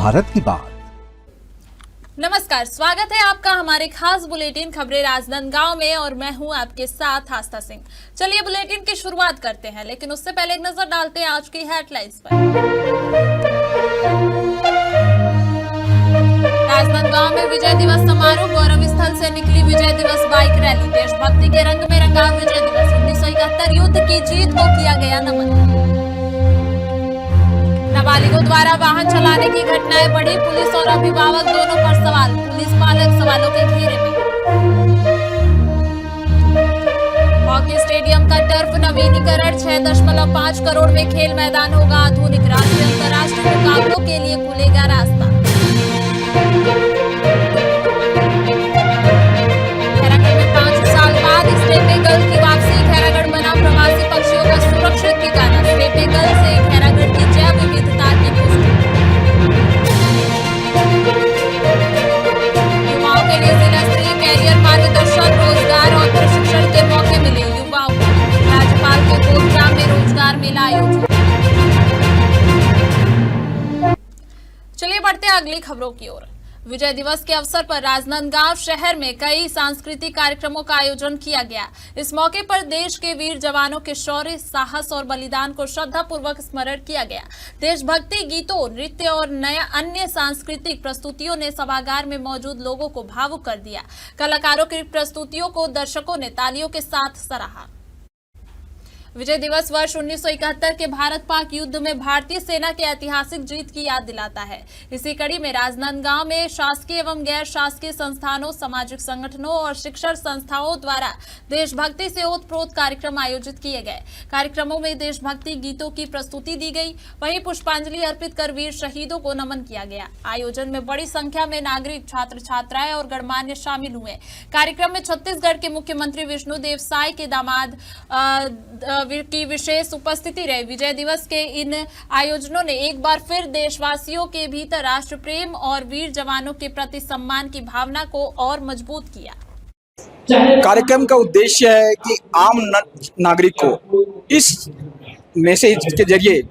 भारत की बात। नमस्कार, स्वागत है आपका हमारे खास बुलेटिन खबरें राजनांदगांव में और मैं हूं आपके साथ आस्था सिंह। चलिए बुलेटिन की शुरुआत करते हैं, लेकिन उससे पहले एक नजर डालते हैं आज की हेडलाइंस पर। राजनांदगांव में विजय दिवस समारोह, गौरव स्थल से निकली विजय दिवस बाइक रैली। देशभक्ति के रंग में रंगा विजय दिवस। 1971 युद्ध की जीत को किया गया नमन। नाबालिगों द्वारा वाहन चलाने की घटनाएं बढ़ी, पुलिस और अभिभावक दोनों पर सवाल। पुलिस पालक सवालों के घेरे में। हॉकी स्टेडियम का टर्फ नवीनीकरण, 6.5 करोड़ में खेल मैदान होगा आधुनिक। राष्ट्रीय अंतर्राष्ट्रीय मुकाबलों के लिए खुलेगा रास्ता। खैरागढ़ में 5 साल बाद स्टेपेगल की वापसी, खैरागढ़ बना प्रवासी पक्षियों का सुरक्षित ठिकाना। स्टेपेगल से खैरागढ़ की जैव विविधता की पुष्टि। युवाओं के लिए जिला स्तरीय कैरियर मार्गदर्शन, रोजगार और प्रशिक्षण के मौके मिले युवाओं को। राज्यपाल के गोधराम में रोजगार मेला आयोजित। चलिए बढ़ते हैं अगली खबरों की ओर। विजय दिवस के अवसर पर राजनांदगांव शहर में कई सांस्कृतिक कार्यक्रमों का आयोजन किया गया। इस मौके पर देश के वीर जवानों के शौर्य, साहस और बलिदान को श्रद्धापूर्वक स्मरण किया गया। देशभक्ति गीतों, नृत्य और अन्य सांस्कृतिक प्रस्तुतियों ने सभागार में मौजूद लोगों को भावुक कर दिया। कलाकारों की प्रस्तुतियों को दर्शकों ने तालियों के साथ सराहा। विजय दिवस वर्ष 1971 के भारत पाक युद्ध में भारतीय सेना के ऐतिहासिक जीत की याद दिलाता है। इसी कड़ी में राजनांदगांव में शासकीय एवं गैर शासकीय संस्थानों, सामाजिक संगठनों और शिक्षण संस्थाओं द्वारा देशभक्ति से ओतप्रोत कार्यक्रम आयोजित किए गए। कार्यक्रमों में देशभक्ति गीतों की प्रस्तुति दी गई, वहीं पुष्पांजलि अर्पित कर वीर शहीदों को नमन किया गया। आयोजन में बड़ी संख्या में नागरिक, छात्र छात्राएं और गणमान्य शामिल हुए। कार्यक्रम में छत्तीसगढ़ के मुख्यमंत्री विष्णुदेव साय के दामाद की विशेष उपस्थिति रही। विजय दिवस के इन आयोजनों ने एक बार फिर देशवासियों के भीतर राष्ट्र प्रेम और वीर जवानों के प्रति सम्मान की भावना को और मजबूत किया। कार्यक्रम का उद्देश्य है कि आम नागरिक को इस मैसेज के जरिए,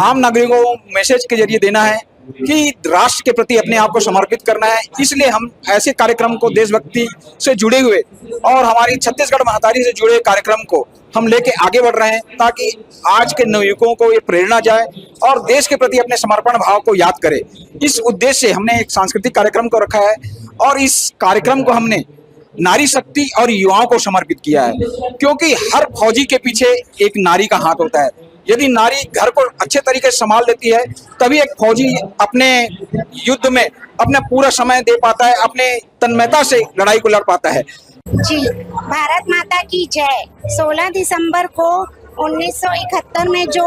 आम नागरिकों को मैसेज के जरिए देना है कि राष्ट्र के प्रति अपने आप को समर्पित करना है। इसलिए हम ऐसे कार्यक्रम को, देशभक्ति से जुड़े हुए और हमारी छत्तीसगढ़ महतारी से जुड़े कार्यक्रम को हम लेके आगे बढ़ रहे हैं, ताकि आज के नवयुवकों को ये प्रेरणा जाए और देश के प्रति अपने समर्पण भाव को याद करे। इस उद्देश्य से हमने एक सांस्कृतिक कार्यक्रम को रखा है और इस कार्यक्रम को हमने नारी शक्ति और युवाओं को समर्पित किया है, क्योंकि हर फौजी के पीछे एक नारी का हाथ होता है। यदि नारी घर को अच्छे तरीके से संभाल लेती है, तभी एक फौजी अपने युद्ध में अपना पूरा समय दे पाता है, अपने तन्मयता से लड़ाई को लड़ पाता है। जी, भारत माता की जय। 16 दिसंबर को 1971 में जो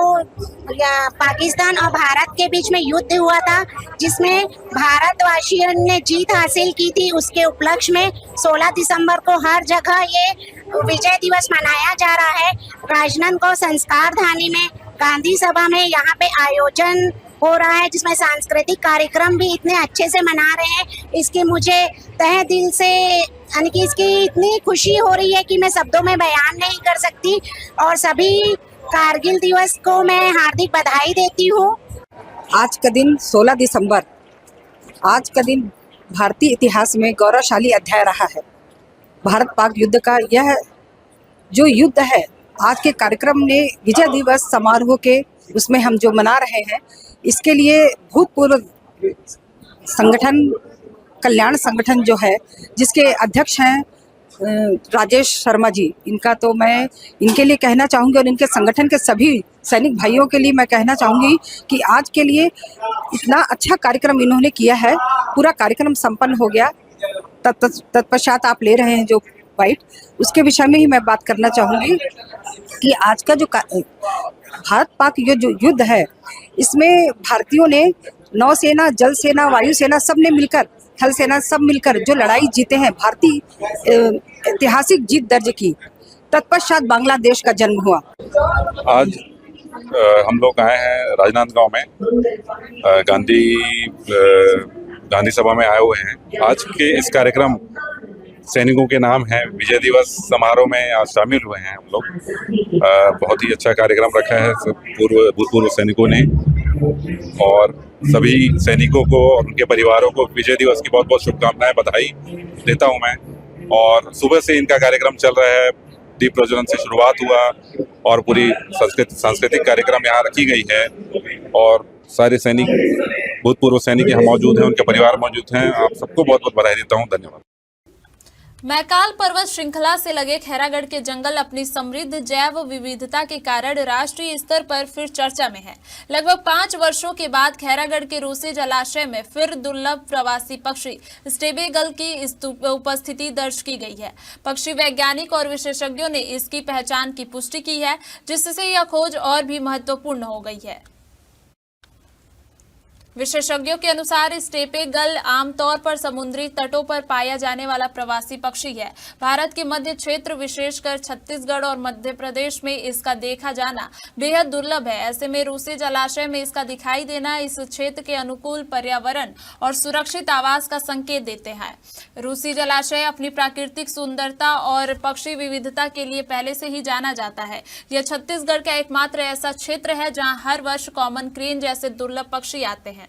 पाकिस्तान और भारत के बीच में युद्ध हुआ था, जिसमें भारतवासियों ने जीत हासिल की थी, उसके उपलक्ष्य में 16 दिसंबर को हर जगह ये विजय दिवस मनाया जा रहा है। राजनांदगांव संस्कार धानी में, गांधी सभा में यहाँ पे आयोजन हो रहा है, जिसमें सांस्कृतिक कार्यक्रम भी इतने अच्छे से मना रहे हैं। इसकी मुझे तहे दिल से, यानी कि इसकी इतनी खुशी हो रही है कि मैं शब्दों में बयान नहीं कर सकती। और सभी कारगिल दिवस को मैं हार्दिक बधाई देती हूँ। आज का दिन 16 दिसंबर, आज का दिन भारतीय इतिहास में गौरवशाली अध्याय रहा है। भारत पाक युद्ध का यह जो युद्ध है, आज के कार्यक्रम ने विजय दिवस समारोह के उसमें हम जो मना रहे हैं, इसके लिए भूतपूर्व संगठन, कल्याण संगठन जो है, जिसके अध्यक्ष हैं राजेश शर्मा जी, इनका तो मैं इनके लिए कहना चाहूँगी और इनके संगठन के सभी सैनिक भाइयों के लिए मैं कहना चाहूँगी कि आज के लिए इतना अच्छा कार्यक्रम इन्होंने किया है। पूरा कार्यक्रम संपन्न हो गया। तत्पश्चात आप ले रहे हैं जो फाइट, उसके विषय में ही मैं बात करना चाहूँगी कि आज का जो भारत पाक जो युद्ध है, इसमें भारतीयों ने नौसेना, जल सेना, वायुसेना सब ने मिलकर, थल सेना सब मिलकर जो लड़ाई जीते हैं, भारतीय ऐतिहासिक जीत दर्ज की। तत्पश्चात बांग्लादेश का जन्म हुआ। आज हम लोग आए हैं राजनांदगांव में, गांधी सभा में आए हुए हैं। आज के इस कार्यक्रम सैनिकों के नाम है विजय दिवस समारोह में आज शामिल हुए हैं हम लोग। बहुत ही अच्छा कार्यक्रम रखा है भूतपूर्व सैनिकों ने और सभी सैनिकों को और उनके परिवारों को विजय दिवस की बहुत बहुत शुभकामनाएं, बधाई देता हूं मैं। और सुबह से इनका कार्यक्रम चल रहा है, दीप प्रज्वलन से शुरुआत हुआ और पूरी सांस्कृतिक कार्यक्रम यहाँ रखी गई है और सारे सैनिक, भूतपूर्व सैनिक यहाँ मौजूद हैं, उनके परिवार मौजूद हैं। आप सबको बहुत बहुत बधाई देता हूँ। धन्यवाद। मैकाल पर्वत श्रृंखला से लगे खैरागढ़ के जंगल अपनी समृद्ध जैव विविधता के कारण राष्ट्रीय स्तर पर फिर चर्चा में है। लगभग 5 वर्षों के बाद खैरागढ़ के रूसी जलाशय में फिर दुर्लभ प्रवासी पक्षी स्टेबेगल की उपस्थिति दर्ज की गई है। पक्षी वैज्ञानिक और विशेषज्ञों ने इसकी पहचान की पुष्टि की है, जिससे यह खोज और भी महत्वपूर्ण हो गई है। विशेषज्ञों के अनुसार स्टेपेगल आमतौर पर समुद्री तटों पर पाया जाने वाला प्रवासी पक्षी है। भारत के मध्य क्षेत्र, विशेषकर छत्तीसगढ़ और मध्य प्रदेश में इसका देखा जाना बेहद दुर्लभ है। ऐसे में रूसी जलाशय में इसका दिखाई देना इस क्षेत्र के अनुकूल पर्यावरण और सुरक्षित आवास का संकेत देते हैं। रूसी जलाशय अपनी प्राकृतिक सुंदरता और पक्षी विविधता के लिए पहले से ही जाना जाता है। यह छत्तीसगढ़ का एकमात्र ऐसा क्षेत्र है जहां हर वर्ष कॉमन क्रेन जैसे दुर्लभ पक्षी आते हैं।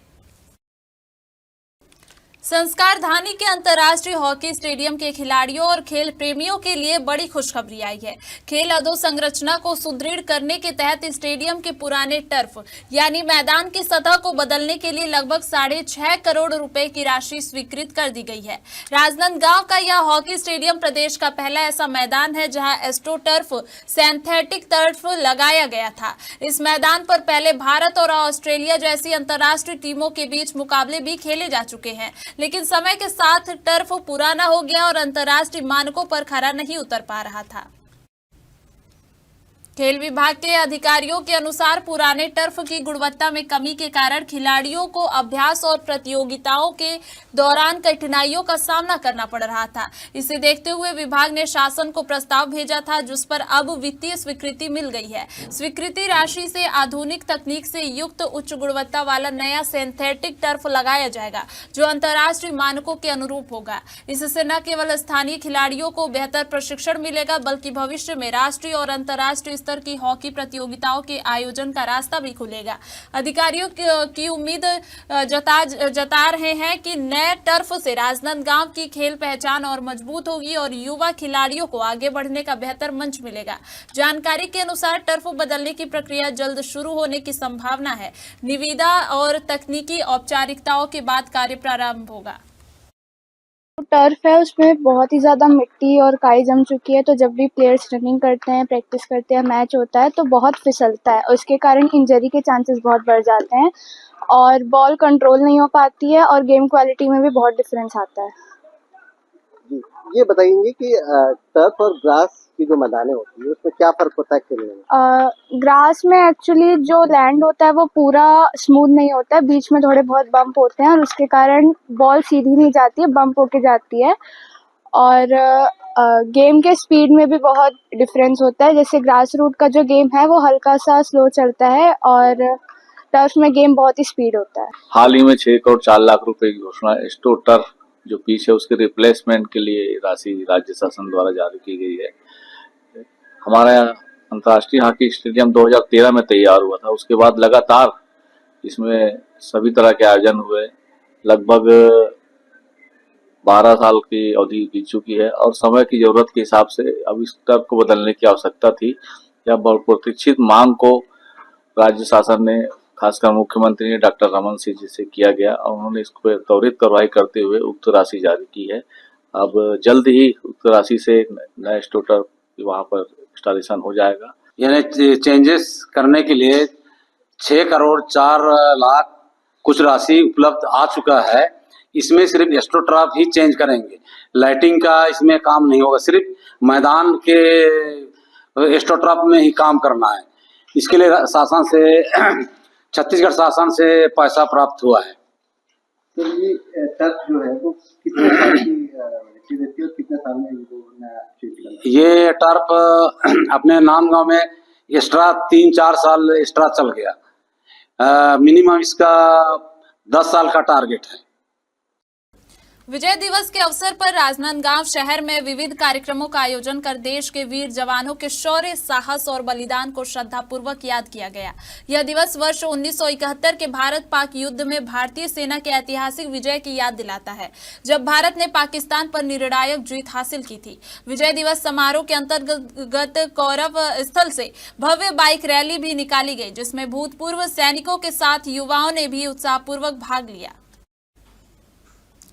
संस्कार धानी के अंतर्राष्ट्रीय हॉकी स्टेडियम के खिलाड़ियों और खेल प्रेमियों के लिए बड़ी खुशखबरी आई है। खेल अधोसंरचना को सुदृढ़ करने के तहत स्टेडियम के पुराने टर्फ यानी मैदान की सतह को बदलने के लिए लगभग 6.5 करोड़ रुपए की राशि स्वीकृत कर दी गई है। राजनांदगांव का यह हॉकी स्टेडियम प्रदेश का पहला ऐसा मैदान है जहां एस्ट्रो टर्फ सिंथेटिक टर्फ लगाया गया था। इस मैदान पर पहले भारत और ऑस्ट्रेलिया जैसी अंतर्राष्ट्रीय टीमों के बीच मुकाबले भी खेले जा चुके हैं, लेकिन समय के साथ टर्फ पुराना हो गया और अंतर्राष्ट्रीय मानकों पर खरा नहीं उतर पा रहा था। खेल विभाग के अधिकारियों के अनुसार पुराने टर्फ की गुणवत्ता में कमी के कारण खिलाड़ियों को अभ्यास और प्रतियोगिताओं के दौरान कठिनाइयों का सामना करना पड़ रहा था। इसे देखते हुए विभाग ने शासन को प्रस्ताव भेजा था, जिस पर अब वित्तीय स्वीकृति मिल गई है। स्वीकृति राशि से आधुनिक तकनीक से युक्त उच्च गुणवत्ता वाला नया सिंथेटिक टर्फ लगाया जाएगा, जो अंतर्राष्ट्रीय मानकों के अनुरूप होगा। इससे न केवल स्थानीय खिलाड़ियों को बेहतर प्रशिक्षण मिलेगा, बल्कि भविष्य में राष्ट्रीय और अंतर्राष्ट्रीय स्तर की हॉकी प्रतियोगिताओं के आयोजन का रास्ता भी खुलेगा। अधिकारियों की उम्मीद जता रहे हैं कि नए टर्फ से राजनांदगांव की खेल पहचान और मजबूत होगी और युवा खिलाड़ियों को आगे बढ़ने का बेहतर मंच मिलेगा। जानकारी के अनुसार टर्फ बदलने की प्रक्रिया जल्द शुरू होने की संभावना है। निविदा और तकनीकी औपचारिकताओं के बाद कार्य प्रारंभ होगा। टर्फ है, उसमें बहुत ही ज़्यादा मिट्टी और काई जम चुकी है, तो जब भी प्लेयर्स रनिंग करते हैं, प्रैक्टिस करते हैं, मैच होता है तो बहुत फिसलता है। उसके कारण इंजरी के चांसेस बहुत बढ़ जाते हैं और बॉल कंट्रोल नहीं हो पाती है और गेम क्वालिटी में भी बहुत डिफरेंस आता है। जी, ये बताएंगे कि टर्फ और ग्रास की जो मैदानें होती है उसमें क्या फर्क होता है खेलने में? ग्रास में एक्चुअली जो लैंड होता है वो पूरा स्मूथ नहीं होता है, बीच में थोड़े बहुत बम्प होते हैं और उसके कारण बॉल सीधी नहीं जाती है, बम्प होके जाती है। और गेम के स्पीड में भी बहुत डिफरेंस होता है। जैसे ग्रास रूट का जो गेम है वो हल्का सा स्लो चलता है और टर्फ में गेम बहुत ही स्पीड होता है। हाल ही में 6 करोड़ 4 लाख रुपए की घोषणा एस्ट्रो टर्फ जो पीछे उसके रिप्लेसमेंट के लिए राशि राज्य शासन द्वारा जारी की गई है। हमारा अंतर्राष्ट्रीय हॉकी स्टेडियम 2013 में तैयार हुआ था। उसके बाद लगातार इसमें सभी तरह के आयोजन हुए। लगभग 12 साल की अवधि बीत चुकी है और समय की जरूरत के हिसाब से अब इस टर्फ को बदलने की आवश्यकता थी। यह बहुप्रतीक्षित मांग को राज्य शासन ने, खासकर मुख्यमंत्री ने डॉक्टर रमन सिंह जी से किया गया और उन्होंने इस पर त्वरित कार्रवाई करते हुए उक्त राशि जारी की है। अब जल्द ही उक्त राशि से नया एस्ट्रो टर्फ वहाँ पर इंस्टॉलेशन हो जाएगा। यानी चेंजेस करने के लिए 6 करोड़ 4 लाख कुछ राशि उपलब्ध आ चुका है। इसमें सिर्फ एस्ट्रो टर्फ ही चेंज करेंगे, लाइटिंग का इसमें काम नहीं होगा, सिर्फ मैदान के एस्ट्रो टर्फ में ही काम करना है। इसके लिए शासन से, छत्तीसगढ़ शासन से पैसा प्राप्त हुआ है। तो ये टर्फ जो है वो कितने साल की रहती है और कितने साल में ये टर्फ अपने नांदगांव में एक्स्ट्रा 3-4 साल एक्स्ट्रा चल गया। मिनिमम इसका 10 साल का टारगेट है। विजय दिवस के अवसर पर राजनांदगांव शहर में विविध कार्यक्रमों का आयोजन कर देश के वीर जवानों के शौर्य, साहस और बलिदान को श्रद्धापूर्वक याद किया गया। यह दिवस वर्ष 1971 के भारत पाक युद्ध में भारतीय सेना के ऐतिहासिक विजय की याद दिलाता है, जब भारत ने पाकिस्तान पर निर्णायक जीत हासिल की थी। विजय दिवस समारोह के अंतर्गत कौरव स्थल से भव्य बाइक रैली भी निकाली गई, जिसमें भूतपूर्व सैनिकों के साथ युवाओं ने भी उत्साहपूर्वक भाग लिया।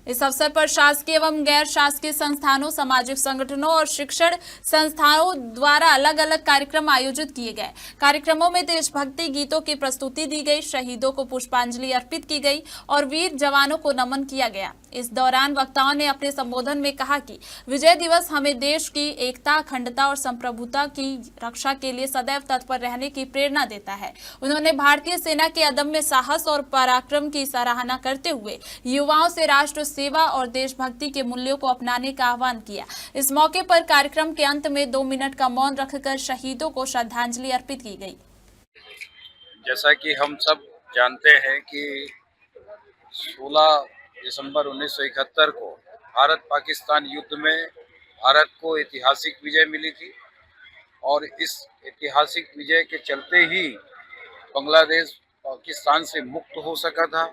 इस अवसर पर शासकीय एवं गैर शासकीय संस्थानों, सामाजिक संगठनों और शिक्षण संस्थानों द्वारा अलग अलग कार्यक्रम आयोजित किए गए। कार्यक्रमों में देशभक्ति गीतों की प्रस्तुति दी गई, शहीदों को पुष्पांजलि अर्पित की गई और वीर जवानों को नमन किया गया। इस दौरान वक्ताओं ने अपने संबोधन में कहा कि विजय दिवस हमें देश की एकता, अखंडता और संप्रभुता की रक्षा के लिए सदैव तत्पर रहने की प्रेरणा देता है। उन्होंने भारतीय सेना के अदम्य साहस और पराक्रम की सराहना करते हुए युवाओं से राष्ट्र सेवा और देशभक्ति के मूल्यों को अपनाने का आह्वान किया। इस मौके पर कार्यक्रम के अंत में 2 मिनट का मौन रखकर शहीदों को श्रद्धांजलि अर्पित की गई। जैसा कि हम सब जानते हैं कि 16 दिसंबर 1971 को भारत पाकिस्तान युद्ध में भारत को ऐतिहासिक विजय मिली थी और इस ऐतिहासिक विजय के चलते ही बांग्लादेश पाकिस्तान से मुक्त हो सका था।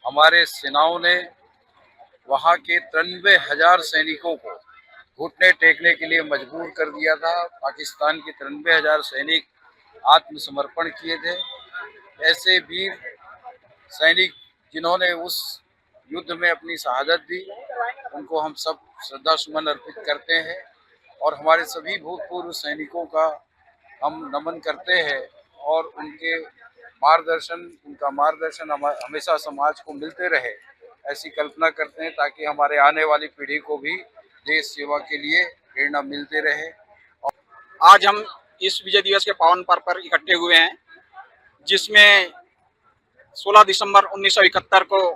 हमारे सेनाओं ने वहाँ के 93,000 सैनिकों को घुटने टेकने के लिए मजबूर कर दिया था। पाकिस्तान के 93,000 सैनिक आत्मसमर्पण किए थे। ऐसे वीर सैनिक जिन्होंने उस युद्ध में अपनी शहादत दी, उनको हम सब श्रद्धा सुमन अर्पित करते हैं और हमारे सभी भूतपूर्व सैनिकों का हम नमन करते हैं और उनका मार्गदर्शन हमेशा समाज को मिलते रहे, ऐसी कल्पना करते हैं ताकि हमारे आने वाली पीढ़ी को भी देश सेवा के लिए प्रेरणा मिलते रहे। आज हम इस विजय दिवस के पावन पर्व पर इकट्ठे हुए हैं, जिसमें 16 दिसंबर 1971 को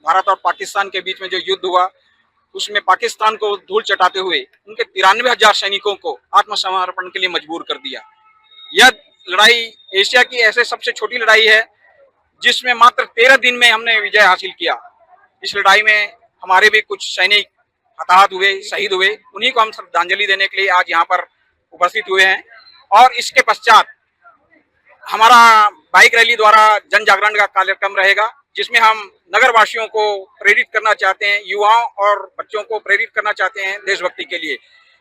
भारत और पाकिस्तान के बीच में जो युद्ध हुआ, उसमें पाकिस्तान को धूल चटाते हुए उनके 93,000 सैनिकों को आत्मसमर्पण के लिए मजबूर कर दिया। यह लड़ाई एशिया की ऐसे सबसे छोटी लड़ाई है जिसमें मात्र 13 दिन में हमने विजय हासिल किया। इस लड़ाई में हमारे भी कुछ सैनिक हताहत हुए, शहीद हुए, उन्हीं को हम श्रद्धांजलि देने के लिए आज यहाँ पर उपस्थित हुए हैं। और इसके पश्चात हमारा बाइक रैली द्वारा जन जागरण का कार्यक्रम रहेगा, जिसमें हम नगर वासियों को प्रेरित करना चाहते हैं, युवाओं और बच्चों को प्रेरित करना चाहते हैं देशभक्ति के लिए।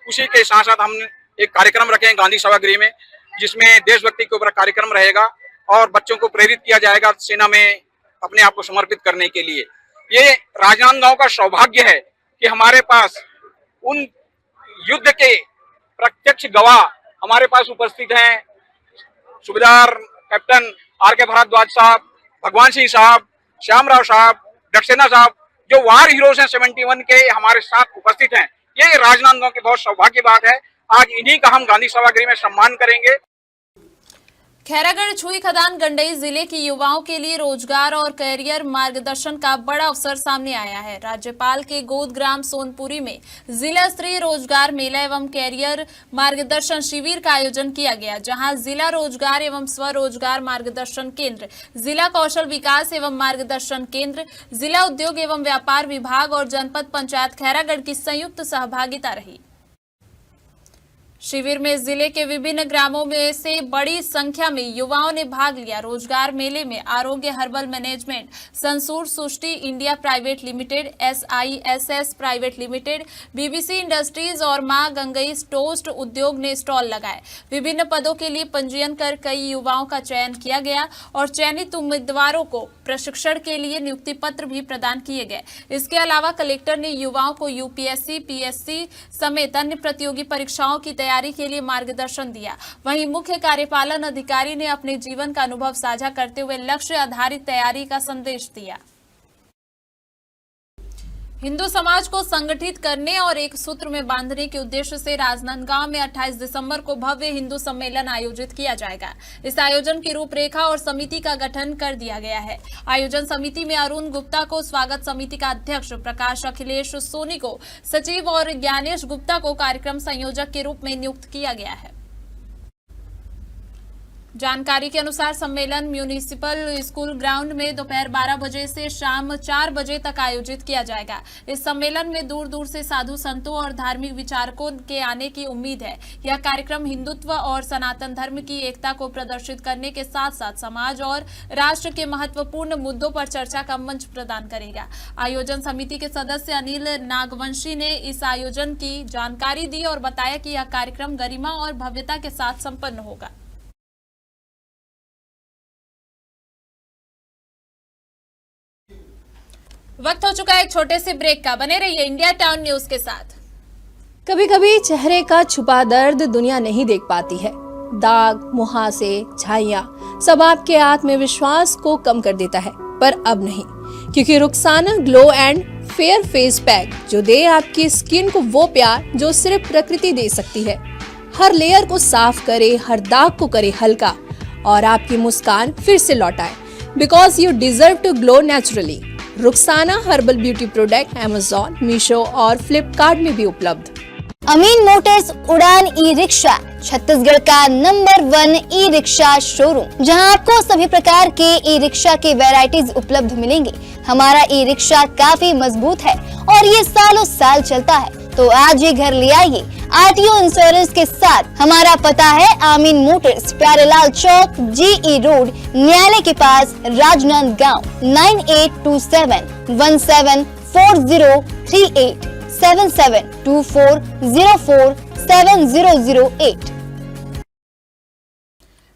उसी के साथ साथ हम एक कार्यक्रम रखें गांधी सभागृह में, जिसमें देशभक्ति के ऊपर कार्यक्रम रहेगा और बच्चों को प्रेरित किया जाएगा सेना में अपने आप को समर्पित करने के लिए। ये राजनांदगांव का सौभाग्य है कि हमारे पास उन युद्ध के प्रत्यक्ष गवाह हमारे पास उपस्थित हैं। सूबेदार कैप्टन R.K. भारद्वाज साहब, भगवान सिंह साहब, श्यामराव साहब, सक्सेना साहब, जो वार हीरोज हैं 71 के, हमारे साथ उपस्थित हैं। ये राजनांदगांव की बहुत सौभाग्य बात है। आज इन्हीं का हम गांधी सभागृह में सम्मान करेंगे। खैरागढ़ छुई खदान गंडई जिले के युवाओं के लिए रोजगार और कैरियर मार्गदर्शन का बड़ा अवसर सामने आया है। राज्यपाल के गोद ग्राम सोनपुरी में जिला स्तरीय रोजगार मेला एवं कैरियर मार्गदर्शन शिविर का आयोजन किया गया, जहां जिला रोजगार एवं स्वरोजगार मार्गदर्शन केंद्र, जिला कौशल विकास एवं मार्गदर्शन केंद्र, जिला उद्योग एवं व्यापार विभाग और जनपद पंचायत खैरागढ़ की संयुक्त सहभागिता रही। शिविर में जिले के विभिन्न ग्रामों में से बड़ी संख्या में युवाओं ने भाग लिया। रोजगार मेले में Arogya herbal management, Sansur Srishti India private limited, SISS private limited, BBC industries और मां गंगई टोस्ट उद्योग ने स्टॉल लगाए। विभिन्न पदों के लिए पंजीयन कर कई युवाओं का चयन किया गया और चयनित उम्मीदवारों को प्रशिक्षण के लिए नियुक्ति पत्र भी प्रदान किए गए। इसके अलावा कलेक्टर ने युवाओं को UPSC, PSC समेत अन्य प्रतियोगी परीक्षाओं की तैयारी के लिए मार्गदर्शन दिया। वहीं मुख्य कार्यपालन अधिकारी ने अपने जीवन का अनुभव साझा करते हुए लक्ष्य आधारित तैयारी का संदेश दिया। हिंदू समाज को संगठित करने और एक सूत्र में बांधने के उद्देश्य से राजनांदगांव में 28 दिसंबर को भव्य हिंदू सम्मेलन आयोजित किया जाएगा। इस आयोजन की रूपरेखा और समिति का गठन कर दिया गया है। आयोजन समिति में अरुण गुप्ता को स्वागत समिति का अध्यक्ष, प्रकाश अखिलेश सोनी को सचिव और ज्ञानेश गुप्ता को कार्यक्रम संयोजक के रूप में नियुक्त किया गया है। जानकारी के अनुसार सम्मेलन म्यूनिसिपल स्कूल ग्राउंड में दोपहर 12 बजे से शाम 4 बजे तक आयोजित किया जाएगा। इस सम्मेलन में दूर दूर से साधु संतों और धार्मिक विचारकों के आने की उम्मीद है। यह कार्यक्रम हिंदुत्व और सनातन धर्म की एकता को प्रदर्शित करने के साथ साथ समाज और राष्ट्र के महत्वपूर्ण मुद्दों पर चर्चा का मंच प्रदान करेगा। आयोजन समिति के सदस्य अनिल नागवंशी ने इस आयोजन की जानकारी दी और बताया कि यह कार्यक्रम गरिमा और भव्यता के साथ संपन्न होगा। वक्त हो चुका है एक छोटे से ब्रेक का। बने रहिए इंडिया टाउन न्यूज के साथ। कभी कभी चेहरे का छुपा दर्द दुनिया नहीं देख पाती है। दाग, मुहासे, झाइयां सब आपके आत्मविश्वास को कम कर देता है, पर अब नहीं, क्योंकि Rukhsana glow and fair face pack जो दे आपकी स्किन को वो प्यार जो सिर्फ प्रकृति दे सकती है। हर लेयर को साफ करे, हर दाग को करे हल्का और आपकी मुस्कान फिर से लौटाए। Because you deserve to glow naturally. Rukhsana herbal beauty product Amazon, Meesho और फ्लिपकार्ट में भी उपलब्ध। अमीन मोटर्स उड़ान ई रिक्शा छत्तीसगढ़ का नंबर 1 ई रिक्शा शोरूम, जहां आपको सभी प्रकार के ई रिक्शा के वैरायटीज उपलब्ध मिलेंगे। हमारा ई रिक्शा काफी मजबूत है और ये सालों साल चलता है, तो आज ही घर ले आइए आरटीओ इंश्योरेंस के साथ। हमारा पता है अमीन मोटर्स, प्यारेलाल चौक, जीई रोड, न्यायालय के पास, राजनांदगांव। 9827174038 7724047008।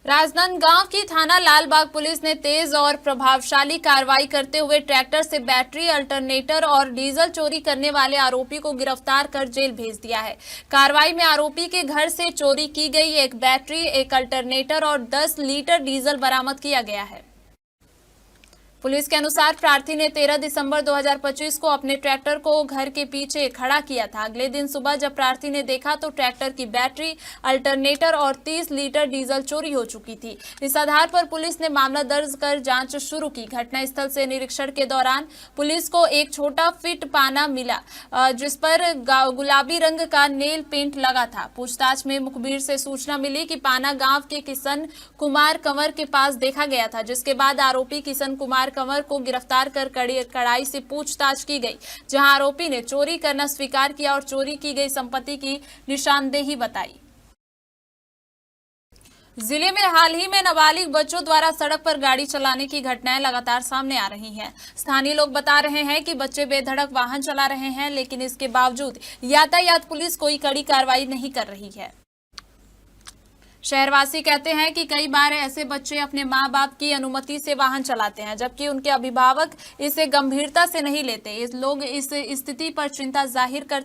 राजनांदगांव की थाना लालबाग पुलिस ने तेज और प्रभावशाली कार्रवाई करते हुए ट्रैक्टर से बैटरी, अल्टरनेटर और डीजल चोरी करने वाले आरोपी को गिरफ्तार कर जेल भेज दिया है। कार्रवाई में आरोपी के घर से चोरी की गई एक बैटरी, एक अल्टरनेटर और 10 लीटर डीजल बरामद किया गया है। पुलिस के अनुसार प्रार्थी ने 13 दिसंबर 2025 को अपने ट्रैक्टर को घर के पीछे खड़ा किया था। अगले दिन सुबह जब प्रार्थी ने देखा तो ट्रैक्टर की बैटरी, अल्टरनेटर और 30 लीटर डीजल चोरी हो चुकी थी। इस आधार पर पुलिस ने मामला दर्ज कर जांच शुरू की। घटनास्थल से निरीक्षण के दौरान पुलिस को एक छोटा फिट पाना मिला, जिस पर गुलाबी रंग का नेल पेंट लगा था। पूछताछ में मुखबिर से सूचना मिली कि पाना गांव के किशन कुमार कंवर के पास देखा गया था, जिसके बाद आरोपी किशन कुमार कंवर को गिरफ्तार कर कड़ाई से पूछताछ की गई, जहां आरोपी ने चोरी करना स्वीकार किया और चोरी की गई संपत्ति की निशानदेही बताई। जिले में हाल ही में नाबालिग बच्चों द्वारा सड़क पर गाड़ी चलाने की घटनाएं लगातार सामने आ रही हैं। स्थानीय लोग बता रहे हैं कि बच्चे बेधड़क वाहन चला रहे हैं, लेकिन इसके बावजूद यातायात पुलिस कोई कड़ी कार्रवाई नहीं कर रही है। शहरवासी कहते हैं कि कई बार ऐसे बच्चे अपने मां बाप की अनुमति से वाहन चलाते हैं, जबकि उनके अभिभावक इसे गंभीरता से नहीं लेते। इस लोग इस स्थिति पर चिंता जाहिर कर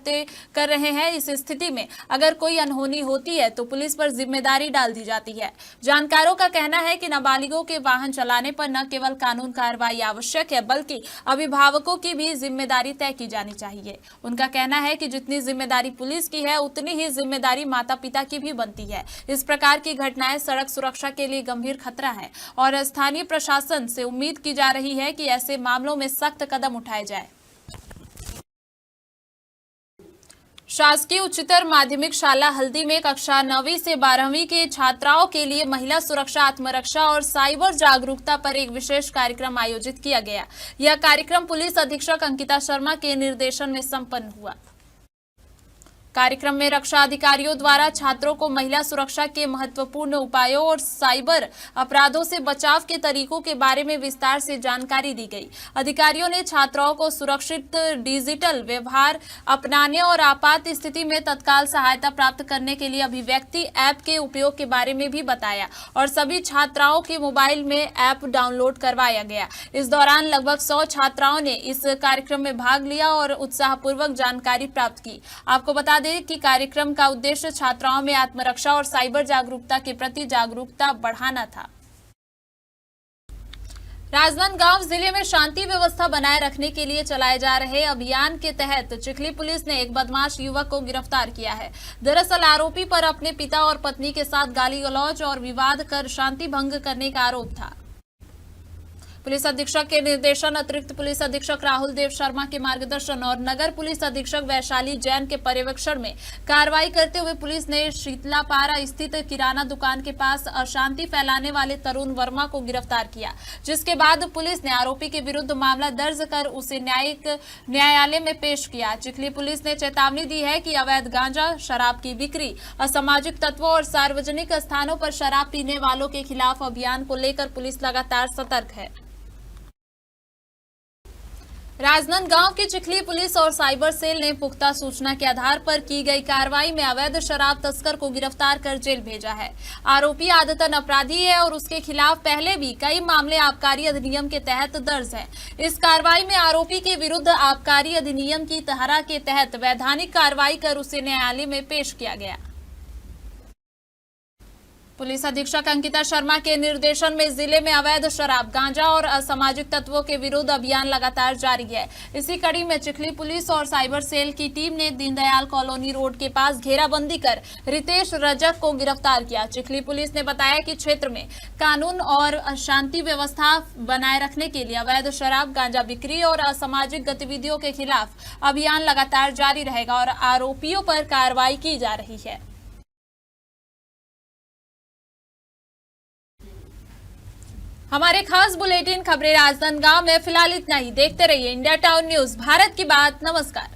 रहे हैं। इस स्थिति में अगर कोई अनहोनी होती है तो पुलिस पर जिम्मेदारी डाल दी जाती है। जानकारों का कहना है कि नाबालिगों के वाहन चलाने पर न केवल कानून कार्रवाई आवश्यक है, बल्कि अभिभावकों की भी जिम्मेदारी तय की जानी चाहिए। उनका कहना है कि जितनी जिम्मेदारी पुलिस की है, उतनी ही जिम्मेदारी माता पिता की भी बनती है। इस प्रकार की घटनाएं सड़क सुरक्षा के लिए गंभीर खतरा है और स्थानीय प्रशासन से उम्मीद की जा रही है कि ऐसे मामलों में सख्त कदम उठाए जाए। शासकीय उच्चतर माध्यमिक शाला हल्दी में कक्षा 9वीं से 12वीं के छात्राओं के लिए महिला सुरक्षा, आत्मरक्षा और साइबर जागरूकता पर एक विशेष कार्यक्रम आयोजित किया गया। यह कार्यक्रम पुलिस अधीक्षक अंकिता शर्मा के निर्देशन में संपन्न हुआ। कार्यक्रम में रक्षा अधिकारियों द्वारा छात्रों को महिला सुरक्षा के महत्वपूर्ण उपायों और साइबर अपराधों से बचाव के तरीकों के बारे में विस्तार से जानकारी दी गई। अधिकारियों ने छात्राओं को सुरक्षित डिजिटल व्यवहार अपनाने और आपात स्थिति में तत्काल सहायता प्राप्त करने के लिए अभिव्यक्ति ऐप के उपयोग के बारे में भी बताया और सभी छात्राओं के मोबाइल में ऐप डाउनलोड करवाया गया। इस दौरान लगभग 100 छात्राओं ने इस कार्यक्रम में भाग लिया और उत्साहपूर्वक जानकारी प्राप्त की। आपको बता दें कि कार्यक्रम का उद्देश्य छात्राओं में आत्मरक्षा और साइबर जागरूकता के प्रति जागरूकता बढ़ाना था। राजनांदगांव जिले में शांति व्यवस्था बनाए रखने के लिए चलाए जा रहे अभियान के तहत चिखली पुलिस ने एक बदमाश युवक को गिरफ्तार किया है। दरअसल आरोपी पर अपने पिता और पत्नी के साथ गाली गलौज और विवाद कर शांति भंग करने का आरोप था। पुलिस अधीक्षक के निर्देशन, अतिरिक्त पुलिस अधीक्षक राहुल देव शर्मा के मार्गदर्शन और नगर पुलिस अधीक्षक वैशाली जैन के पर्यवेक्षण में कार्रवाई करते हुए पुलिस ने शीतलापारा स्थित किराना दुकान के पास अशांति फैलाने वाले तरुण वर्मा को गिरफ्तार किया, जिसके बाद पुलिस ने आरोपी के विरुद्ध मामला दर्ज कर उसे न्यायालय में पेश किया। चिखली पुलिस ने चेतावनी दी है कि अवैध गांजा, शराब की बिक्री, असामाजिक तत्वों और सार्वजनिक स्थानों पर शराब पीने वालों के खिलाफ अभियान को लेकर पुलिस लगातार सतर्क है। राजनांदगांव की चिखली पुलिस और साइबर सेल ने पुख्ता सूचना के आधार पर की गई कार्रवाई में अवैध शराब तस्कर को गिरफ्तार कर जेल भेजा है। आरोपी आदतन अपराधी है और उसके खिलाफ पहले भी कई मामले आबकारी अधिनियम के तहत दर्ज हैं। इस कार्रवाई में आरोपी के विरुद्ध आबकारी अधिनियम की धारा के तहत वैधानिक कार्रवाई कर उसे न्यायालय में पेश किया गया। पुलिस अधीक्षक अंकिता शर्मा के निर्देशन में जिले में अवैध शराब, गांजा और असामाजिक तत्वों के विरुद्ध अभियान लगातार जारी है। इसी कड़ी में चिखली पुलिस और साइबर सेल की टीम ने दीनदयाल कॉलोनी रोड के पास घेराबंदी कर रितेश रजक को गिरफ्तार किया। चिखली पुलिस ने बताया कि क्षेत्र में कानून और शांति व्यवस्था बनाए रखने के लिए अवैध शराब, गांजा बिक्री और असामाजिक गतिविधियों के खिलाफ अभियान लगातार जारी रहेगा और आरोपियों पर कार्रवाई की जा रही है। हमारे खास बुलेटिन खबरें राजनांदगांव में फिलहाल इतना ही। देखते रहिए इंडिया टाउन न्यूज, भारत की बात। नमस्कार।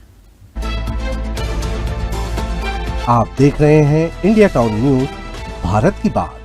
आप देख रहे हैं इंडिया टाउन न्यूज, भारत की बात।